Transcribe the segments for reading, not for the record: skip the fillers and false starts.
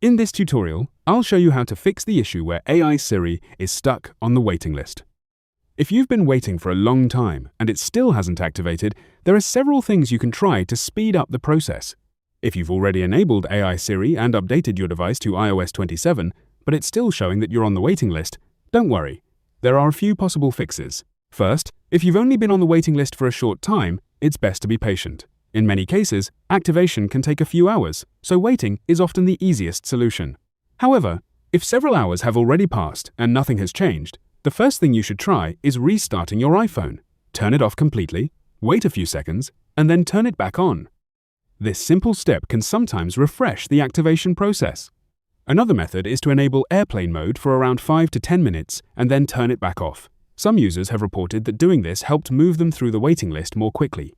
In this tutorial, I'll show you how to fix the issue where AI Siri is stuck on the waiting list. If you've been waiting for a long time and it still hasn't activated, there are several things you can try to speed up the process. If you've already enabled AI Siri and updated your device to iOS 27, but it's still showing that you're on the waiting list, don't worry. There are a few possible fixes. First, if you've only been on the waiting list for a short time, it's best to be patient. In many cases, activation can take a few hours, so waiting is often the easiest solution. However, if several hours have already passed and nothing has changed, the first thing you should try is restarting your iPhone. Turn it off completely, wait a few seconds, and then turn it back on. This simple step can sometimes refresh the activation process. Another method is to enable airplane mode for around 5 to 10 minutes and then turn it back off. Some users have reported that doing this helped move them through the waiting list more quickly.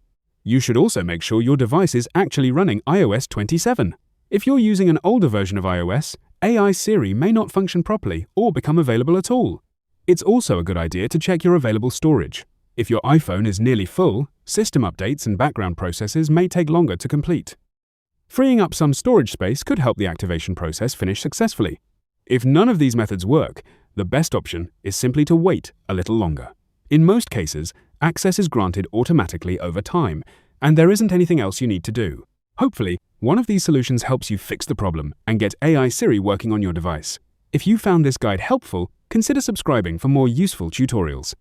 You should also make sure your device is actually running iOS 27. If you're using an older version of iOS, AI Siri may not function properly or become available at all. It's also a good idea to check your available storage. If your iPhone is nearly full, system updates and background processes may take longer to complete. Freeing up some storage space could help the activation process finish successfully. If none of these methods work, the best option is simply to wait a little longer. In most cases, access is granted automatically over time, and there isn't anything else you need to do. Hopefully, one of these solutions helps you fix the problem and get AI Siri working on your device. If you found this guide helpful, consider subscribing for more useful tutorials.